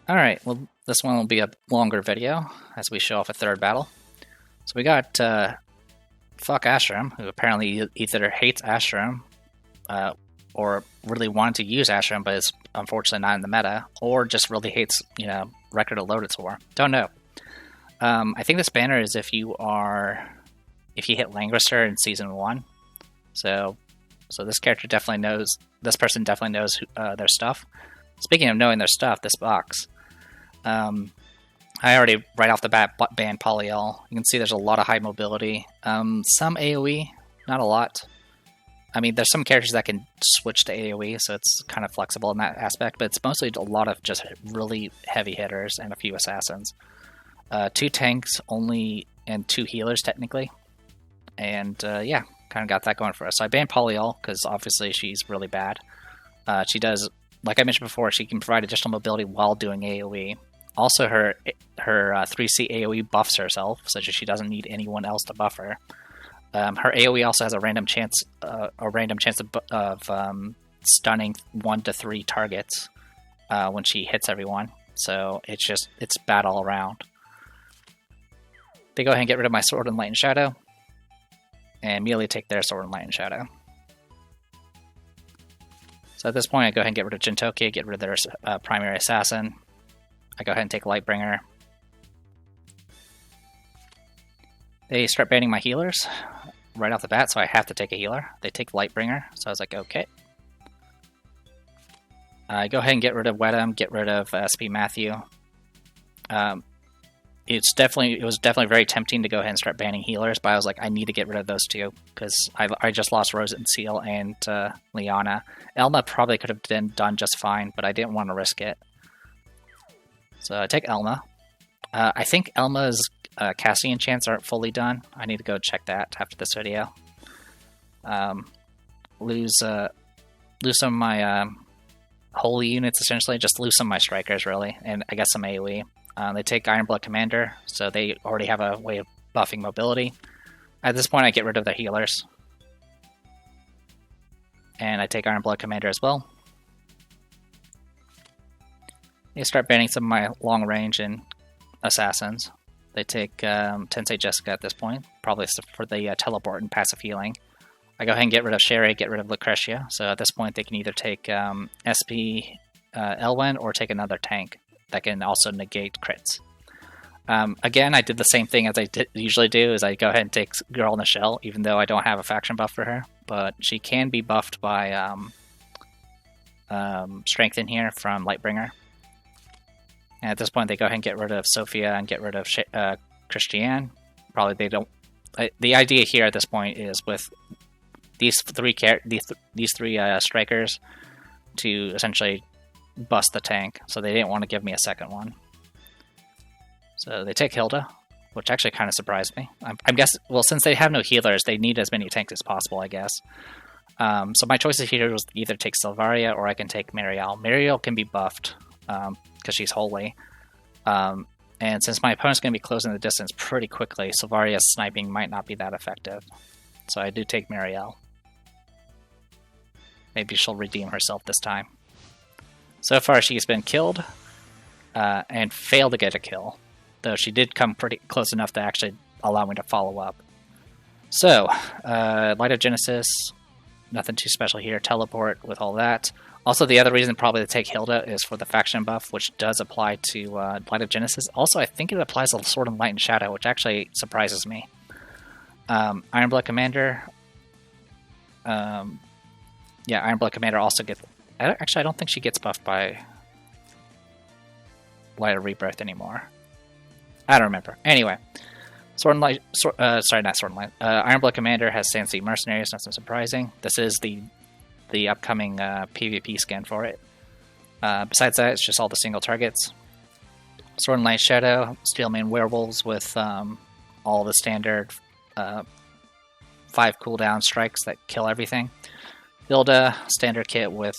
Alright, well, this one will be a longer video as we show off a third battle. So we got Fuck Ashram, who apparently either hates Ashram or really wanted to use Ashram, but is unfortunately not in the meta, or just really hates, Record of Loaded War. Don't know. I think this banner is if you hit Langrisser in Season 1. So this character definitely knows, this person definitely knows their stuff. Speaking of knowing their stuff, this box. I already, right off the bat, banned Polyol. You can see there's a lot of high mobility. Some AoE, not a lot. I mean, there's some characters that can switch to AoE, so it's kind of flexible in that aspect, but it's mostly a lot of just really heavy hitters and a few assassins. 2 tanks only, and 2 healers, technically. And, yeah, kind of got that going for us. So I banned Polyol, because obviously she's really bad. She does, like I mentioned before, she can provide additional mobility while doing AoE. Also, her 3C AoE buffs herself, such as she doesn't need anyone else to buff her. Her AoE also has a random chance of stunning 1 to 3 targets when she hits everyone. So it's bad all around. They go ahead and get rid of my Sword and Light and Shadow, and immediately take their Sword and Light and Shadow. So at this point, I go ahead and get rid of Jintoki, get rid of their primary assassin. I go ahead and take Lightbringer. They start banning my healers right off the bat, so I have to take a healer. They take Lightbringer, so I was like, okay. I go ahead and get rid of Wedham, get rid of SP Matthew. It was definitely very tempting to go ahead and start banning healers, but I was like, I need to get rid of those two, because I just lost Rose and Seal and Liana. Elma probably could have been done just fine, but I didn't want to risk it. So I take Elma. I think Elma's casting enchants aren't fully done. I need to go check that after this video. Lose some of my holy units, essentially. Just lose some of my strikers, really, and I guess some AoE. They take Ironblood Commander, so they already have a way of buffing mobility. At this point, I get rid of the healers. And I take Ironblood Commander as well. They start banning some of my long range and assassins. They take Tensei Jessica at this point, probably for the teleport and passive healing. I go ahead and get rid of Sherry, get rid of Lucretia. So at this point, they can either take SP Elwen or take another tank that can also negate crits. Again, I did the same thing as I usually do, is I go ahead and take Girl in the Shell, even though I don't have a faction buff for her. But she can be buffed by Strength in here from Lightbringer. And at this point, they go ahead and get rid of Sophia and get rid of Christiane. Probably they don't. The idea here at this point is with these three strikers to essentially bust the tank. So they didn't want to give me a second one. So they take Hilda, which actually kind of surprised me. I'm guessing, well, since they have no healers, they need as many tanks as possible, I guess. So my choices here was either take Silvaria or I can take Marielle. Marielle can be buffed because she's holy. And since my opponent's going to be closing the distance pretty quickly, Silvaria's sniping might not be that effective. So I do take Marielle. Maybe she'll redeem herself this time. So far she's been killed and failed to get a kill. Though she did come pretty close enough to actually allow me to follow up. So, Light of Genesis, nothing too special here. Teleport with all that. Also, the other reason probably to take Hilda is for the faction buff, which does apply to Light of Genesis. Also, I think it applies to Sword and Light and Shadow, which actually surprises me. Ironblood Commander. Yeah, Ironblood Commander also gets... Actually, I don't think she gets buffed by Light of Rebirth anymore. I don't remember. Anyway, Sword and Light... sorry, not Sword and Light. Ironblood Commander has Sandsea Mercenaries, nothing surprising. This is the upcoming PvP skin for it. Besides that, it's just all the single targets. Sword and Light Shadow, Steelman Werewolves with all the standard 5 cooldown strikes that kill everything. Hilda, standard kit with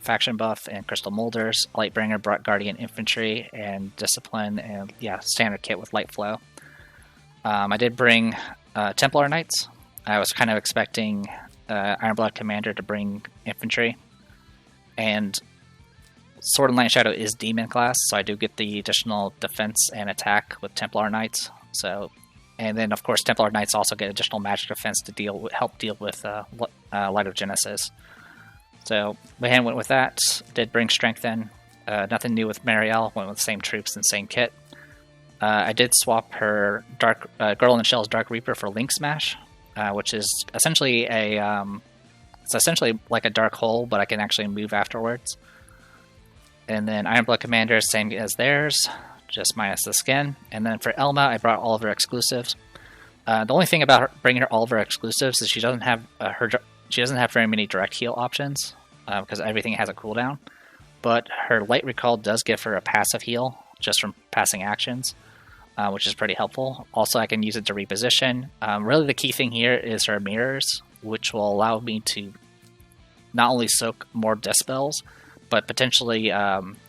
faction buff and crystal molders. Lightbringer, Guardian Infantry, and Discipline, and yeah, standard kit with light flow. I did bring Templar Knights. I was kind of expecting Ironblood Commander to bring infantry, and Sword and Light and Shadow is Demon class, so I do get the additional defense and attack with Templar Knights. So, and then of course Templar Knights also get additional magic defense to help deal with Light of Genesis. So Lehan went with that. Did bring strength in. Nothing new with Marielle. Went with the same troops and same kit. I did swap her Girl in Shell's Dark Reaper for Link Smash, which is essentially it's essentially like a Dark Hole, but I can actually move afterwards. And then Ironblood Commander, same as theirs, just minus the skin. And then for Elma, I brought all of her exclusives. The only thing about bringing her all of her exclusives is she doesn't have very many direct heal options because everything has a cooldown. But her Light Recall does give her a passive heal just from passing actions, which is pretty helpful. Also, I can use it to reposition. Really, the key thing here is her mirrors, which will allow me to not only soak more dispels, but potentially,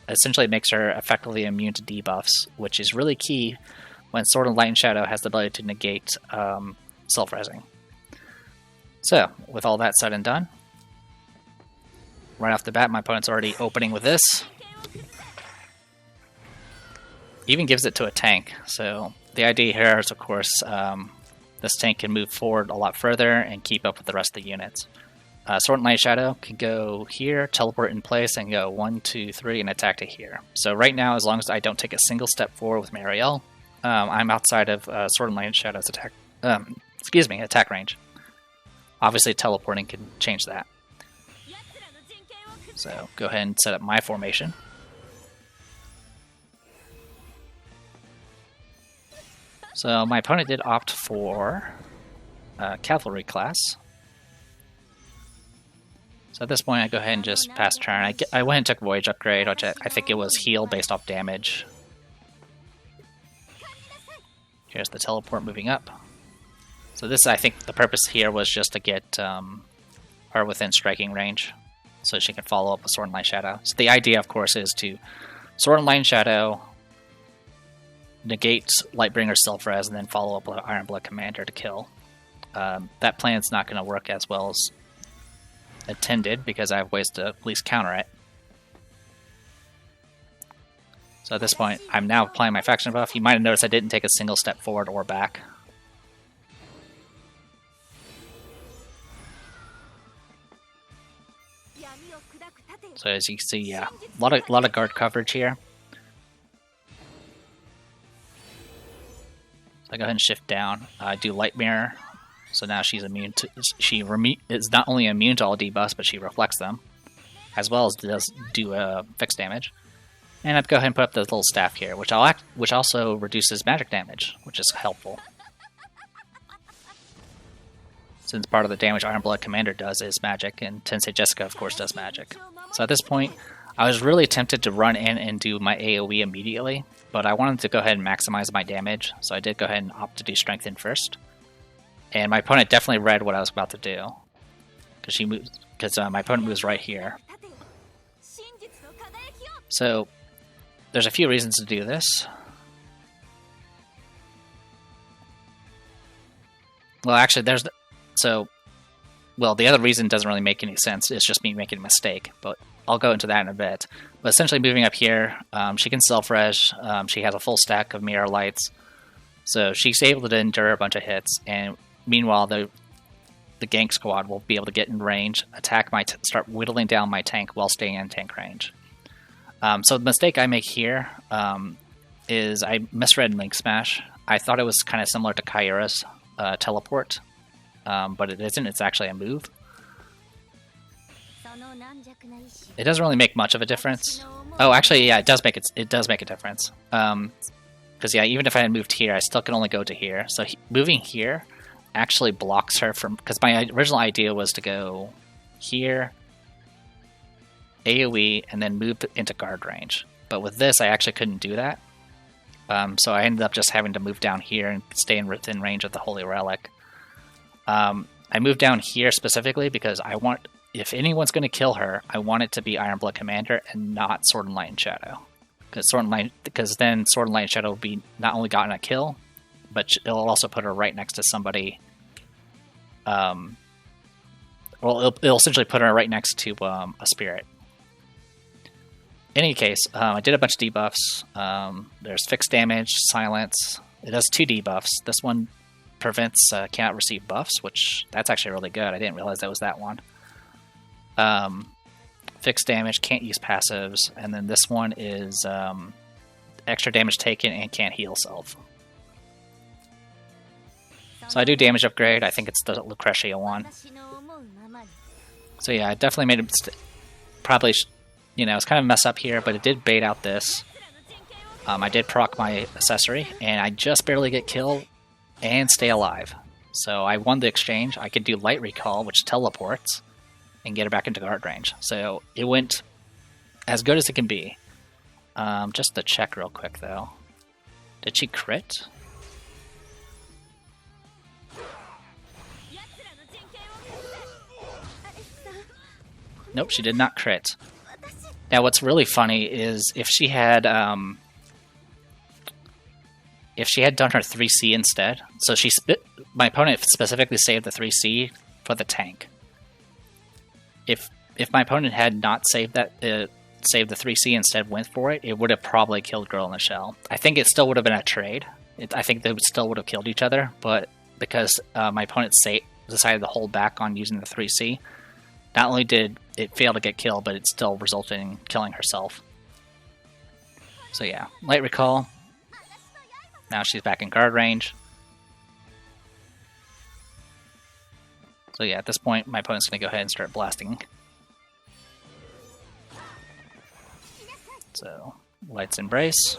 essentially makes her effectively immune to debuffs, which is really key when Sword and Light and Shadow has the ability to negate self-resing. So, with all that said and done, right off the bat, my opponent's already opening with this. Even gives it to a tank, so the idea here is, of course, this tank can move forward a lot further and keep up with the rest of the units. Sword and Light Shadow can go here, teleport in place, and go 1, 2, 3, and attack to here. So right now, as long as I don't take a single step forward with Marielle, I'm outside of Sword and Light Shadow's attack range. Obviously, teleporting can change that. So go ahead and set up my formation. So my opponent did opt for Cavalry class. So at this point, I go ahead and just pass turn. I went and took Voyage Upgrade, which I think it was heal based off damage. Here's the teleport moving up. So this, I think, the purpose here was just to get her within striking range, so she can follow up with Sword and Light Shadow. So the idea, of course, is to Sword and Light Shadow, negate Lightbringer Self-Res, and then follow up with Ironblood Commander to kill. That plan's not going to work as well as intended because I have ways to at least counter it. So at this point, I'm now applying my faction buff. You might have noticed I didn't take a single step forward or back. So as you can see, yeah, a lot of guard coverage here. So I go ahead and shift down. I do Light Mirror. So now she's immune to. She is not only immune to all debuffs, but she reflects them, as well as does do fixed damage. And I'd go ahead and put up the little staff here, which also reduces magic damage, which is helpful. Since part of the damage Ironblood Commander does is magic, and Tensei Jessica, of course, does magic. So at this point, I was really tempted to run in and do my AoE immediately, but I wanted to go ahead and maximize my damage, so I did go ahead and opt to do Strengthen first. And my opponent definitely read what I was about to do, because my opponent moves right here. So there's a few reasons to do this. Well, actually, the other reason doesn't really make any sense. It's just me making a mistake, but I'll go into that in a bit. But essentially, moving up here, she can self-res. She has a full stack of Mirror Lights, so she's able to endure a bunch of hits. And meanwhile, the gank squad will be able to get in range, attack start whittling down my tank while staying in tank range. So the mistake I make here is I misread Link Smash. I thought it was kind of similar to Kyura's teleport, but it isn't. It's actually a move. It doesn't really make much of a difference. Oh, actually, yeah, it does make a difference. Because yeah, even if I had moved here, I still can only go to here. So moving here actually blocks her from. Because my original idea was to go here, AoE, and then move into guard range. But with this, I actually couldn't do that. So I ended up just having to move down here and stay within range of the Holy Relic. I moved down here specifically because I want, if anyone's going to kill her, I want it to be Ironblood Commander and not Sword and Light and Shadow. Because then Sword and Light and Shadow will be not only gotten a kill, but it'll also put her right next to somebody. Well, it'll essentially put her right next to a spirit. In any case, I did a bunch of debuffs. There's fixed damage, silence. It does 2 debuffs. This one prevents cannot receive buffs, which that's actually really good. I didn't realize that was that one. Fixed damage, can't use passives, and then this one is extra damage taken and can't heal self. So I do damage upgrade. I think it's the Lucretia one. So yeah, I definitely made it. Probably, you know, it's kind of a mess up here, but it did bait out this. I did proc my accessory, and I just barely get killed and stay alive. So I won the exchange. I could do light recall, which teleports, and get her back into guard range. So it went as good as it can be. Just to check real quick, though. Did she crit? Nope, she did not crit. Now, what's really funny is if she had done her 3C instead. So my opponent specifically saved the 3C for the tank. If my opponent had not saved that, saved the 3C instead, went for it, it would have probably killed Girl in the Shell. I think it still would have been a trade. I think they still would have killed each other, but because my opponent decided to hold back on using the 3C, not only did it fail to get killed, but it still resulted in killing herself. So yeah, light recall. Now she's back in guard range. So yeah, at this point, my opponent's going to go ahead and start blasting. So, Light's Embrace.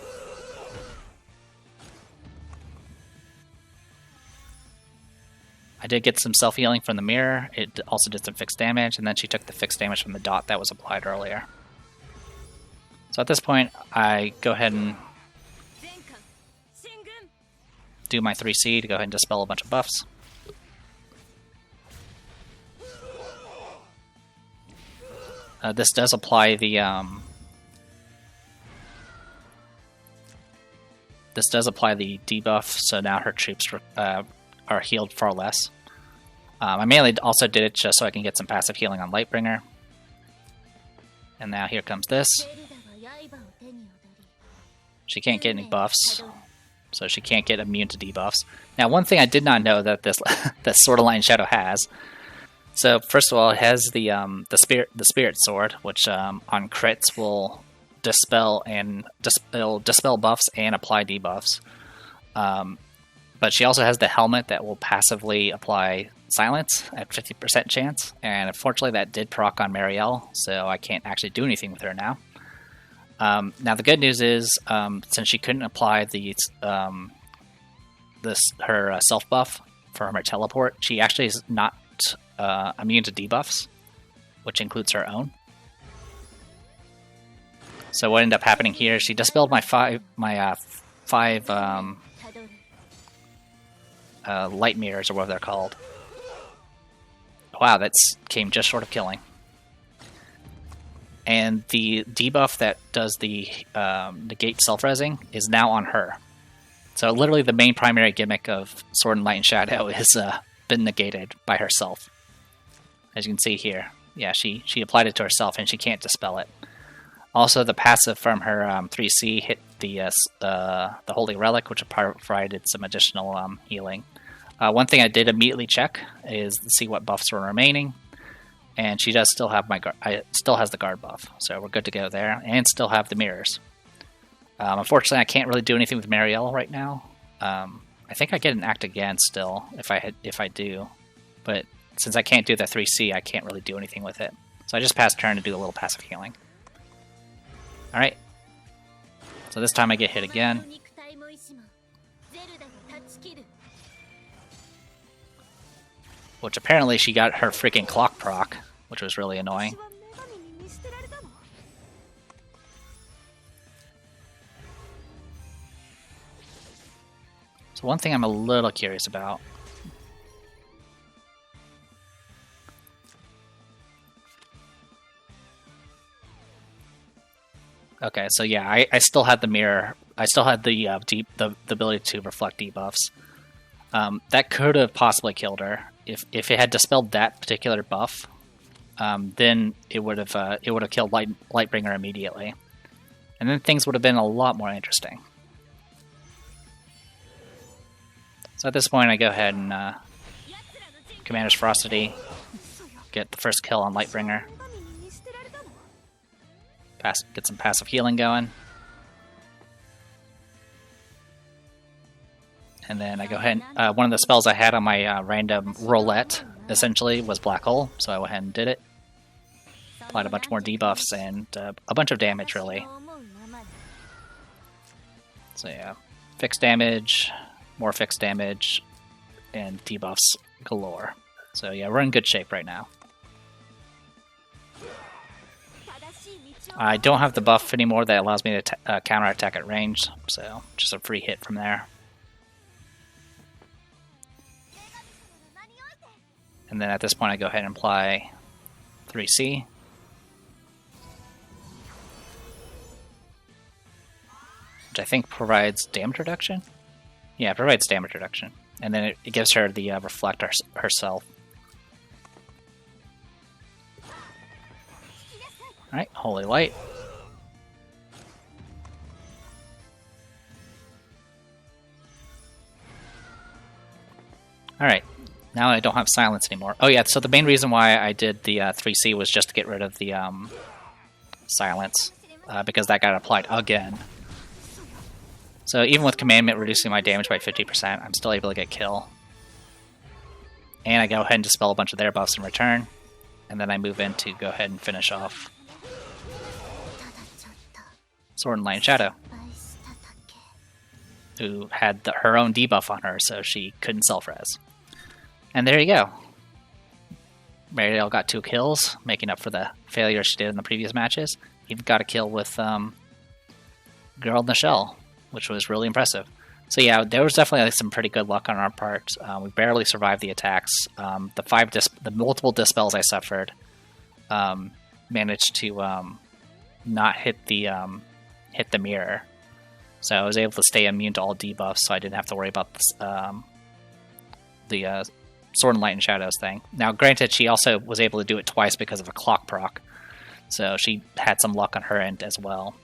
I did get some self-healing from the mirror. It also did some fixed damage, and then she took the fixed damage from the dot that was applied earlier. So at this point, I go ahead and do my 3C to go ahead and dispel a bunch of buffs. This does apply the debuff, so now her troops are healed far less. I mainly also did it just so I can get some passive healing on Lightbringer. And now here comes this. She can't get any buffs, so she can't get immune to debuffs. Now, one thing I did not know that this that Sword of Light and Shadow has. So first of all, it has the Spirit Sword, which on crits will dispel buffs and apply debuffs. But she also has the helmet that will passively apply silence at 50% chance, and unfortunately that did proc on Marielle, so I can't actually do anything with her now. Now the good news is, since she couldn't apply her self buff from her teleport, she actually is not immune to debuffs, which includes her own. So what ended up happening here? She dispelled my five light mirrors, or whatever they're called. Wow, that came just short of killing. And the debuff that does the negate self-resing is now on her. So literally the main primary gimmick of Sword and Light and Shadow has been negated by herself. As you can see here. Yeah, she applied it to herself and she can't dispel it. Also, the passive from her 3C hit the Holy Relic, which provided some additional healing. One thing I did immediately check is to see what buffs were remaining, and she does still have still has the guard buff, so we're good to go there, and still have the mirrors. Unfortunately, I can't really do anything with Marielle right now. I think I get an act again still if I do, but since I can't do the 3C, I can't really do anything with it. So I just passed turn to do a little passive healing. Alright. So this time I get hit again. Which apparently she got her freaking clock proc, which was really annoying. So one thing I'm a little curious about. Okay, so yeah, I still had the mirror. I still had the ability to reflect debuffs. That could have possibly killed her if it had dispelled that particular buff. Then it would have killed Lightbringer immediately. And then things would have been a lot more interesting. So at this point I go ahead and Commander's Ferocity, get the first kill on Lightbringer. Get some passive healing going. And then I go ahead and, one of the spells I had on my random roulette, essentially, was Black Hole, so I went ahead and did it. Applied a bunch more debuffs and a bunch of damage, really. So yeah, fixed damage, more fixed damage, and debuffs galore. So yeah, we're in good shape right now. I don't have the buff anymore that allows me to counterattack at range, so just a free hit from there. And then at this point I go ahead and apply 3C. Which I think provides damage reduction? Yeah, it provides damage reduction. And then it gives her the Reflect herself. Alright, Holy Light. Alright, now I don't have silence anymore. Oh yeah, so the main reason why I did the 3C was just to get rid of the silence, because that got applied again. So even with Commandment reducing my damage by 50%, I'm still able to get kill. And I go ahead and dispel a bunch of their buffs in return, and then I move in to go ahead and finish off Sword and Light and Shadow, who had her own debuff on her, so she couldn't self-res. And there you go. Mariel got 2 kills, making up for the failure she did in the previous matches. Even got a kill with Girl in the Shell, which was really impressive. So yeah, there was definitely some pretty good luck on our part. We barely survived the attacks. The multiple dispels I suffered managed to not hit the mirror. So I was able to stay immune to all debuffs, so I didn't have to worry about this, the Sword and Light and Shadows thing. Now, granted, she also was able to do it twice because of a clock proc, so she had some luck on her end as well.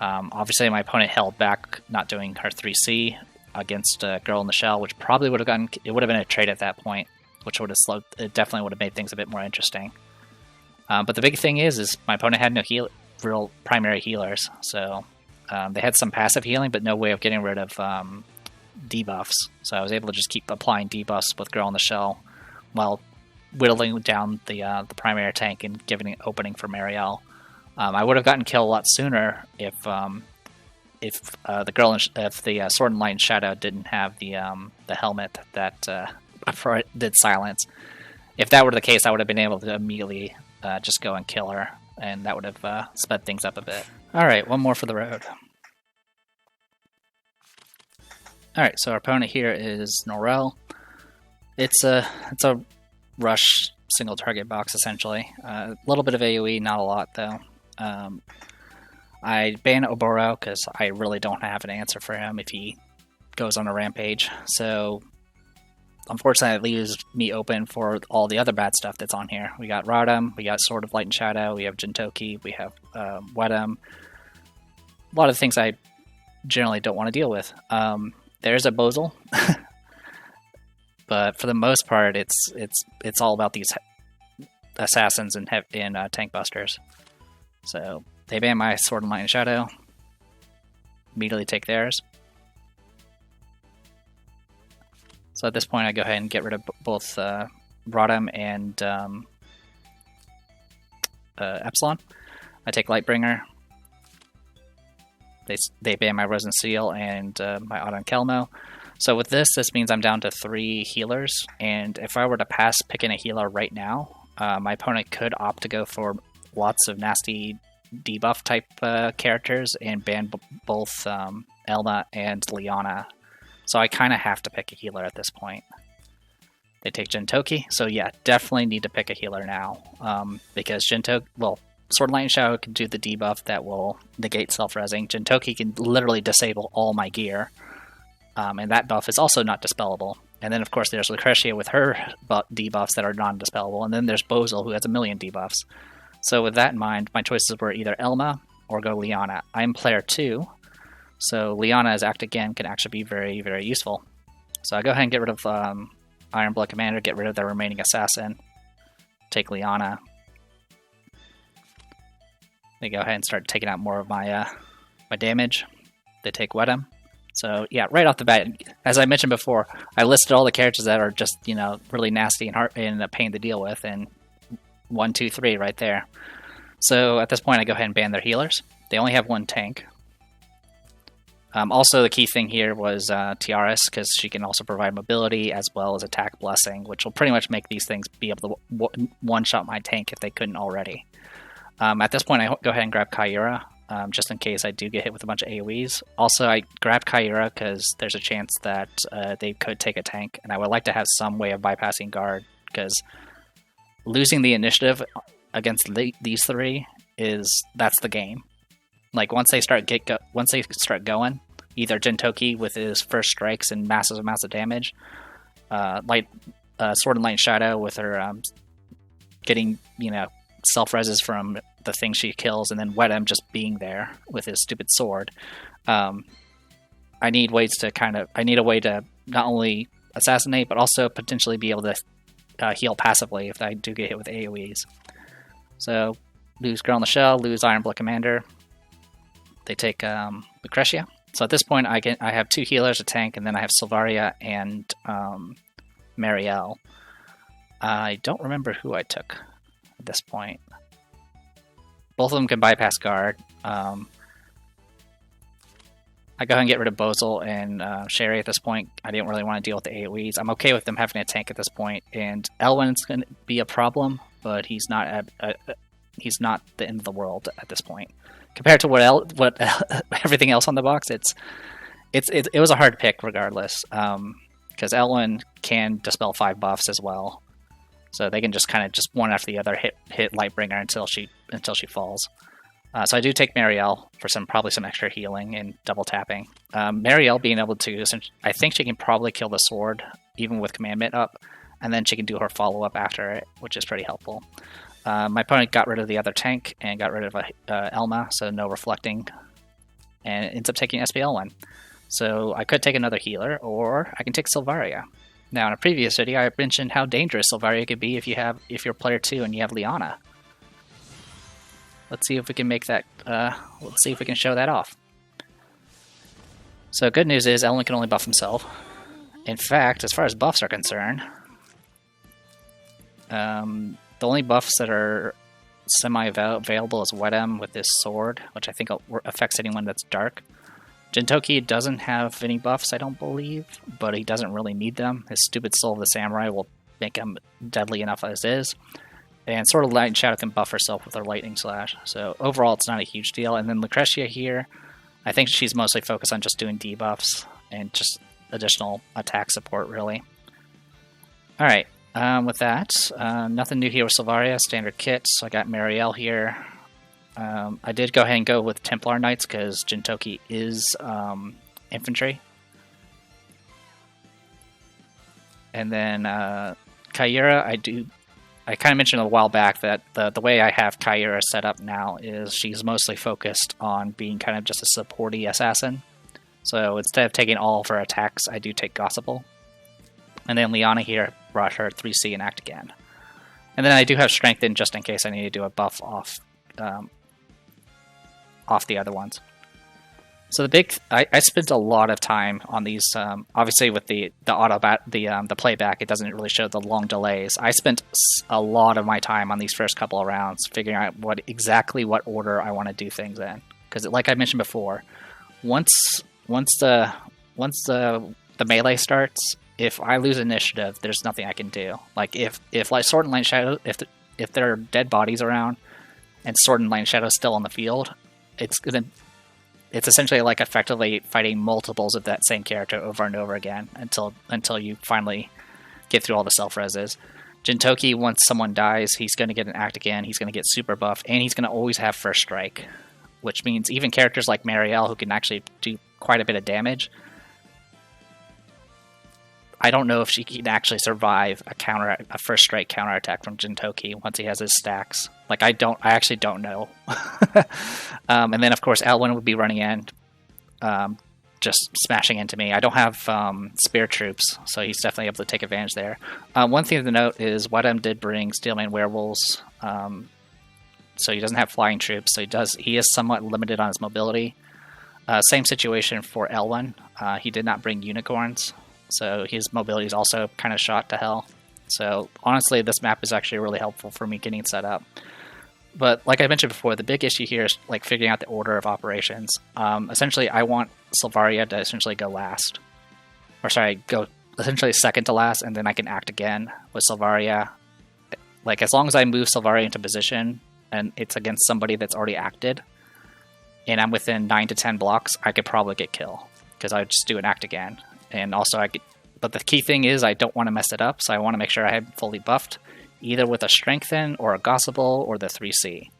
Obviously, my opponent held back not doing her 3C against Girl in the Shell, which probably would have gotten... It would have been a trade at that point, which would have slowed... It definitely would have made things a bit more interesting. But the big thing is my opponent had no real primary healers, so they had some passive healing, but no way of getting rid of debuffs. So I was able to just keep applying debuffs with Girl in the Shell while whittling down the primary tank and giving an opening for Mariel. I would have gotten killed a lot sooner if the Sword and Light and Shadow didn't have the helmet that did silence. If that were the case, I would have been able to immediately just go and kill her, and that would have sped things up a bit. Alright, one more for the road. Alright, so our opponent here is Norel. It's a rush single target box, essentially. A little bit of AoE, not a lot though. I ban Oboro because I really don't have an answer for him if he goes on a rampage. So unfortunately, it leaves me open for all the other bad stuff that's on here. We got Rodham, we got Sword of Light and Shadow, we have Jintoki, we have Wedham. A lot of things I generally don't want to deal with. There's a Bozel, but for the most part, it's all about these assassins and tank busters. So they ban my Sword and Light and Shadow. Immediately take theirs. So at this point, I go ahead and get rid of both Rodham and Epsilon. I take Lightbringer. They ban my Rosen Seal and my Audon Kelmo. So with this means I'm down to 3 healers, and if I were to pass picking a healer right now, my opponent could opt to go for lots of nasty debuff type characters and ban both Elma and Liana. So I kind of have to pick a healer at this point. They take Jintoki, so yeah, definitely need to pick a healer now, because Jintoki, well, Sword and Light and Shadow can do the debuff that will negate self-resing. Jintoki can literally disable all my gear, and that buff is also not dispellable. And then, of course, there's Lucretia with her debuffs that are non-dispellable, and then there's Bozel, who has a million debuffs. So with that in mind, my choices were either Elma, or go Liana. I'm player 2, so Liana as Act Again can actually be very, very useful. So I go ahead and get rid of Iron Blood Commander, get rid of the remaining assassin, take Liana. They go ahead and start taking out more of my my damage. They take Wedem. So yeah, right off the bat, as I mentioned before, I listed all the characters that are just, you know, really nasty and hard and a pain to deal with, and 1, 2, 3 right there. So at this point, I go ahead and ban their healers. They only have 1 tank. Also, the key thing here was Tiaras, because she can also provide mobility as well as attack blessing, which will pretty much make these things be able to one-shot my tank if they couldn't already. At this point, I go ahead and grab Kyura, just in case I do get hit with a bunch of AoEs. Also, I grabbed Kyura because there's a chance that they could take a tank, and I would like to have some way of bypassing guard, because losing the initiative against these 3 that's the game. Like once they start going, either Jintoki with his first strikes and massive amounts of damage, Sword and Light and Shadow with her getting, you know, self-reses from the things she kills, and then Wedem just being there with his stupid sword. I need a way to not only assassinate, but also potentially be able to heal passively if I do get hit with AoEs. So, lose Girl in the Shell, lose Iron Blood Commander. They take Lucretia. So at this point, I have 2 healers, a tank, and then I have Silvaria and Marielle. I don't remember who I took at this point. Both of them can bypass guard. I go ahead and get rid of Bozel and Sherry at this point. I didn't really want to deal with the AoEs. I'm okay with them having a tank at this point, and Elwin's going to be a problem, but he's not he's not the end of the world at this point. Compared to what everything else on the box, it was a hard pick regardless, because Elwin can dispel 5 buffs as well, so they can just kind of one after the other hit Lightbringer until she falls. So I do take Marielle for probably some extra healing and double tapping. Marielle being able to, I think she can probably kill the sword even with commandment up, and then she can do her follow up after it, which is pretty helpful. My opponent got rid of the other tank and got rid of Elma, so no reflecting, and ends up taking SPL1. So I could take another healer, or I can take Silvaria. Now, in a previous video, I mentioned how dangerous Silvaria could be if you're player 2 and you have Liana. Let's see if we can make that. Let's see if we can show that off. So good news is Elwin can only buff himself. In fact, as far as buffs are concerned, the only buffs that are semi-available is Wedem with his sword, which I think affects anyone that's dark. Jintoki doesn't have any buffs, I don't believe, but he doesn't really need them. His stupid Soul of the Samurai will make him deadly enough as is. And Sword of Light and Shadow can buff herself with her Lightning Slash. So overall, it's not a huge deal. And then Lucretia here, I think she's mostly focused on just doing debuffs and just additional attack support, really. Alright. With that, nothing new here with Silvaria, standard kit, so I got Marielle here. I did go ahead and go with Templar Knights because Jintoki is infantry. And then Kyura, I kind of mentioned a while back that the way I have Kyura set up now is she's mostly focused on being kind of just a supporty assassin. So instead of taking all of her attacks, I do take Gossipal. And then Liana here brought her 3C and Act Again. And then I do have Strengthen just in case I need to do a buff off the other ones. So I spent a lot of time on these. Obviously, with the playback, it doesn't really show the long delays. I spent a lot of my time on these first couple of rounds figuring out what order I want to do things in. Because, like I mentioned before, once the melee starts, if I lose initiative, there's nothing I can do. Like if like Sword and Light and Shadow, if there are dead bodies around, and Sword and Light and Shadow is still on the field, it's essentially like effectively fighting multiples of that same character over and over again until you finally get through all the self-reses. Jintoki, once someone dies, he's going to get an Act Again, he's going to get super buffed, and he's going to always have first strike, which means even characters like Marielle, who can actually do quite a bit of damage, I don't know if she can actually survive a first strike counterattack from Jintoki once he has his stacks. Like, I actually don't know. And then, of course, Elwyn would be running in, just smashing into me. I don't have spear troops, so he's definitely able to take advantage there. One thing to note is Wedem did bring Steelman Werewolves, so he doesn't have flying troops, so he is somewhat limited on his mobility. Same situation for Elwyn. He did not bring unicorns, so his mobility is also kind of shot to hell. So honestly, this map is actually really helpful for me getting set up. But like I mentioned before, the big issue here is like figuring out the order of operations. Essentially, I want Silvaria to essentially go last. Or sorry, go essentially second to last, and then I can act again with Silvaria. Like, as long as I move Silvaria into position, and it's against somebody that's already acted, and I'm within 9 to 10 blocks, I could probably get kill. Because I would just do an act again. And also, but the key thing is I don't want to mess it up, so I want to make sure I am fully buffed, either with a Strengthen, or a Gossable, or the 3C.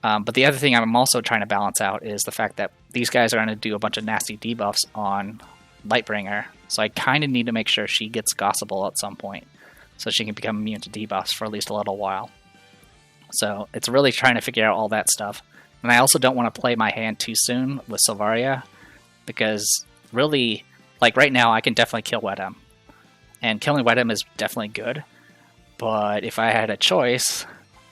But the other thing I'm also trying to balance out is the fact that these guys are going to do a bunch of nasty debuffs on Lightbringer, so I kind of need to make sure she gets Gossable at some point, so she can become immune to debuffs for at least a little while. So it's really trying to figure out all that stuff. And I also don't want to play my hand too soon with Silvaria, because really, like right now, I can definitely kill Wedem. And killing Wedem is definitely good. But if I had a choice,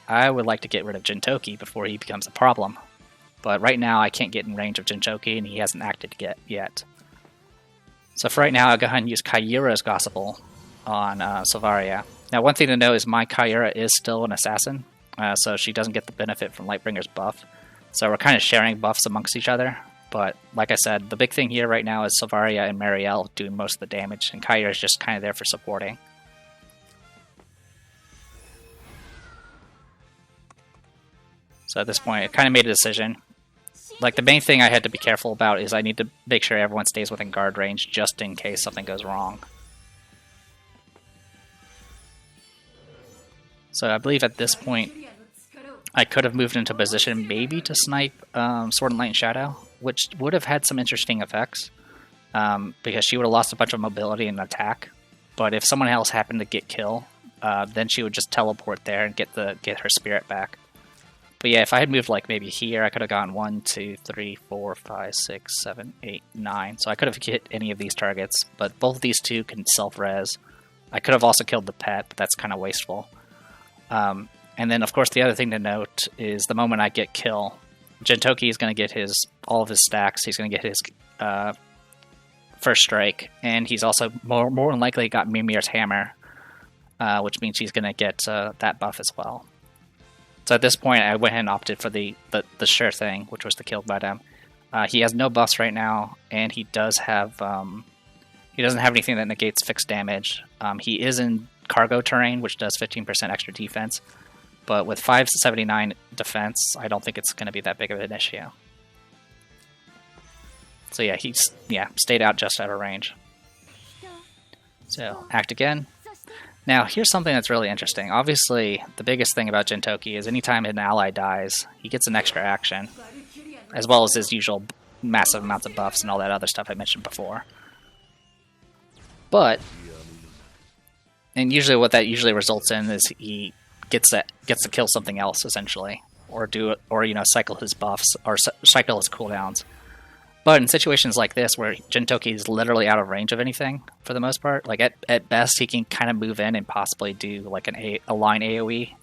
I would like to get rid of Jintoki before he becomes a problem. But right now, I can't get in range of Jintoki, and he hasn't acted yet. So for right now, I'll go ahead and use Kaira's Gossable on Silvaria. Now, one thing to know is my Kaira is still an assassin, so she doesn't get the benefit from Lightbringer's buff. So we're kind of sharing buffs amongst each other. But like I said, the big thing here right now is Silvaria and Marielle doing most of the damage, and Kaira is just kind of there for supporting. So at this point, I kind of made a decision. Like, the main thing I had to be careful about is I need to make sure everyone stays within guard range just in case something goes wrong. So I believe at this point, I could have moved into position maybe to snipe Sword and Light and Shadow, which would have had some interesting effects, because she would have lost a bunch of mobility and attack. But if someone else happened to get kill, then she would just teleport there and get her spirit back. But yeah, if I had moved like maybe here, I could have gone 1, 2, 3, 4, 5, 6, 7, 8, 9. So I could have hit any of these targets, but both of these two can self-res. I could have also killed the pet, but that's kind of wasteful. And then, of course, the other thing to note is the moment I get kill, Jintoki is going to get all of his stacks. He's going to get his first strike, and he's also more than likely got Mimir's hammer, which means he's going to get that buff as well. So at this point, I went ahead and opted for the sure thing, which was to kill Wedem. He has no buffs right now, and he does have he doesn't have anything that negates fixed damage. He is in cargo terrain, which does 15% extra defense, but with 579 defense, I don't think it's going to be that big of an issue. So yeah, he's stayed out just out of range. So act again. Now, here's something that's really interesting. Obviously, the biggest thing about Jintoki is anytime an ally dies, he gets an extra action, as well as his usual massive amounts of buffs and all that other stuff I mentioned before. But, and usually what that usually results in is he gets to kill something else, essentially, or cycle his buffs, or cycle his cooldowns. But in situations like this, where Jintoki is literally out of range of anything, for the most part, like at best, he can kind of move in and possibly do like a line AoE.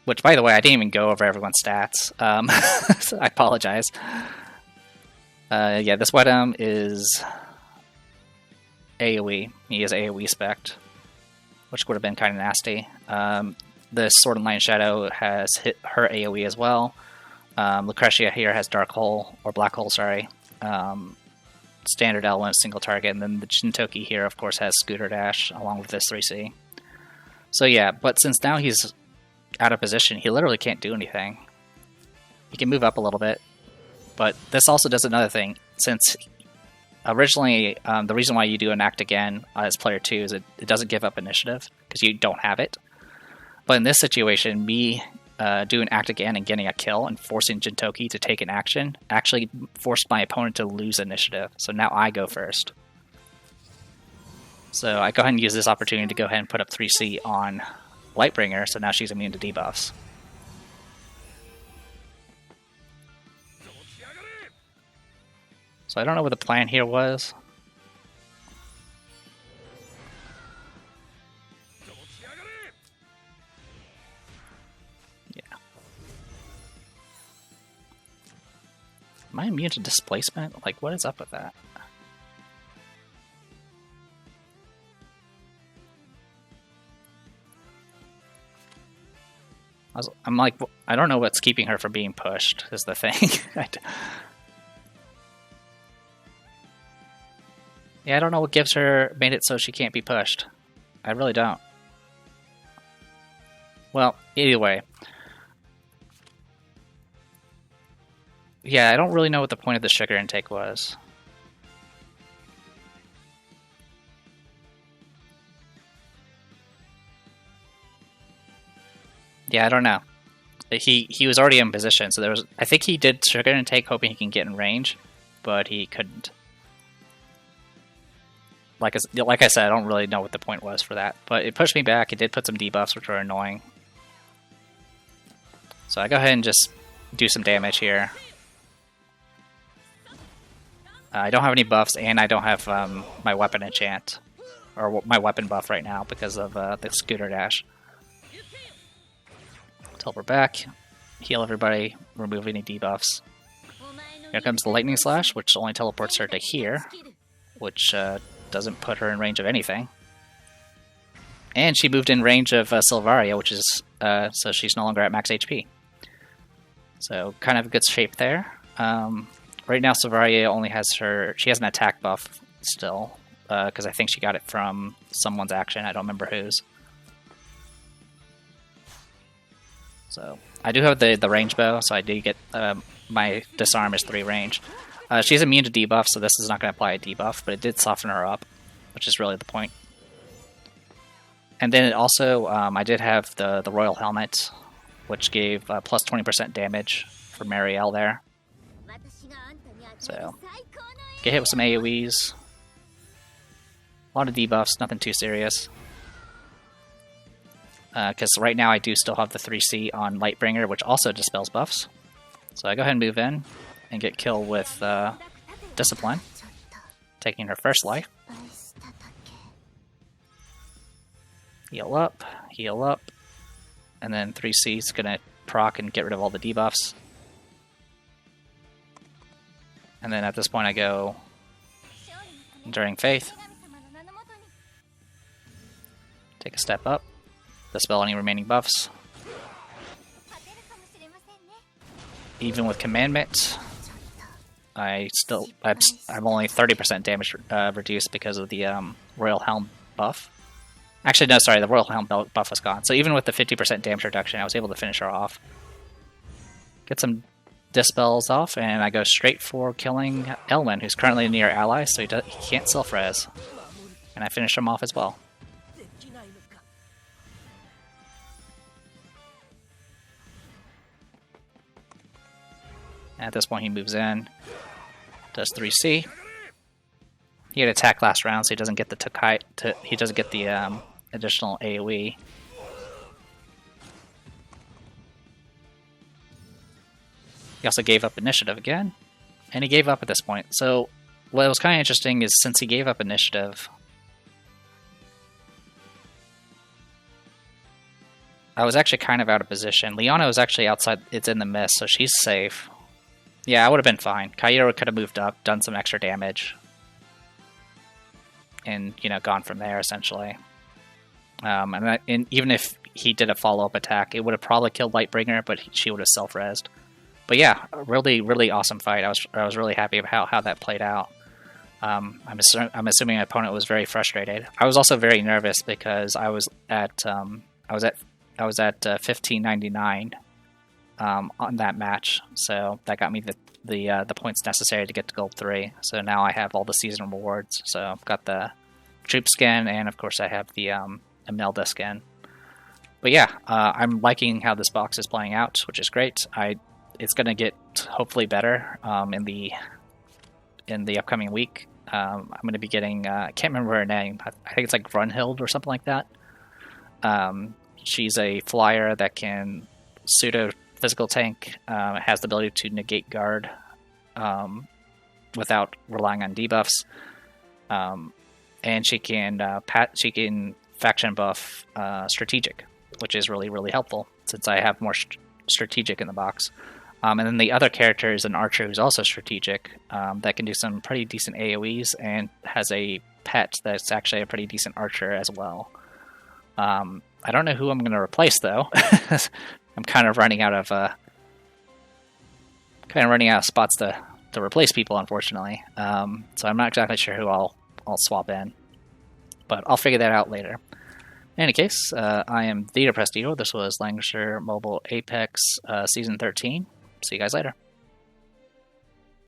Which, by the way, I didn't even go over everyone's stats. So I apologize. Yeah, this Wedem is AoE. He is AoE spec'd, which would have been kind of nasty. This Sword and Light and Shadow has hit her AoE as well. Lucretia here has Dark Hole, or Black Hole, sorry. Standard L1, single target, and then the Jintoki here, of course, has Scooter Dash, along with this 3C. So yeah, but since now he's out of position, he literally can't do anything. He can move up a little bit, but this also does another thing. Since originally, the reason why you do an act again as player 2 is it doesn't give up initiative, because you don't have it. But in this situation, me doing act again and getting a kill and forcing Jintoki to take an action actually forced my opponent to lose initiative. So now I go first. So I go ahead and use this opportunity to go ahead and put up 3C on Lightbringer, so now she's immune to debuffs. So I don't know what the plan here was. Yeah. Am I immune to displacement? Like, what is up with that? I'm like, I don't know what's keeping her from being pushed, is the thing. Yeah, I don't know what made it so she can't be pushed. I really don't. Well, anyway. Yeah, I don't really know what the point of the sugar intake was. Yeah, I don't know. He was already in position, so I think he did sugar intake hoping he can get in range, but he couldn't. Like I said, I don't really know what the point was for that, but it pushed me back. It did put some debuffs, which were annoying. So I go ahead and just do some damage here. I don't have any buffs, and I don't have my weapon enchant, or my weapon buff right now because of the scooter dash. Teleport back, heal everybody, remove any debuffs. Here comes the lightning slash, which only teleports her to here, which doesn't put her in range of anything. And she moved in range of Silvaria, which is so she's no longer at max HP. So kind of a good shape there. Right now Silvaria only has she has an attack buff still, because I think she got it from someone's action, I don't remember whose. So I do have the range bow, so I do get my disarm is 3 range. She's immune to debuff, so this is not going to apply a debuff, but it did soften her up, which is really the point. And then it also, I did have the Royal Helmet, which gave plus 20% damage for Marielle there. So, get hit with some AoEs. A lot of debuffs, nothing too serious. Because right now I do still have the 3C on Lightbringer, which also dispels buffs. So I go ahead and move in and get killed with Discipline, taking her first life. Heal up, and then 3C is going to proc and get rid of all the debuffs. And then at this point I go Enduring Faith. Take a step up. Dispel any remaining buffs. Even with Commandment, I'm only 30% damage reduced because of the Royal Helm buff. Actually, no, sorry, the Royal Helm buff was gone. So even with the 50% damage reduction, I was able to finish her off. Get some dispels off, and I go straight for killing Elwyn, who's currently near ally, so he can't self-res. And I finish him off as well. At this point, he moves in, does 3C. He had attack last round, so he doesn't get the he doesn't get the additional AoE. He also gave up initiative again, and he gave up at this point. So what was kind of interesting is since he gave up initiative, I was actually kind of out of position. Liana was actually outside; it's in the mist, so she's safe. Yeah, I would have been fine. Kairo could have moved up, done some extra damage, and, you know, gone from there, essentially. And even if he did a follow-up attack, it would have probably killed Lightbringer, but she would have self-resed. But yeah, a really, really awesome fight. I was really happy about how that played out. I'm assuming my opponent was very frustrated. I was also very nervous because I was at 1599 on that match, so that got me the points necessary to get to Gold 3. So now I have all the season rewards. So I've got the Troop skin, and of course I have the Imelda skin. But yeah, I'm liking how this box is playing out, which is great. It's going to get hopefully better in the upcoming week. I'm going to be getting, I can't remember her name. I think it's like Grunhild or something like that. She's a flyer that can pseudo physical tank. Has the ability to negate guard without relying on debuffs. And she can faction buff strategic, which is really, really helpful since I have more strategic in the box. And then the other character is an archer who's also strategic that can do some pretty decent AoEs and has a pet that's actually a pretty decent archer as well. I don't know who I'm going to replace though. I'm kind of running out of spots to replace people, unfortunately. So I'm not exactly sure who I'll swap in, but I'll figure that out later. In any case, I am Theater Prestido. This was Langrisser Mobile Apex Season 13. See you guys later.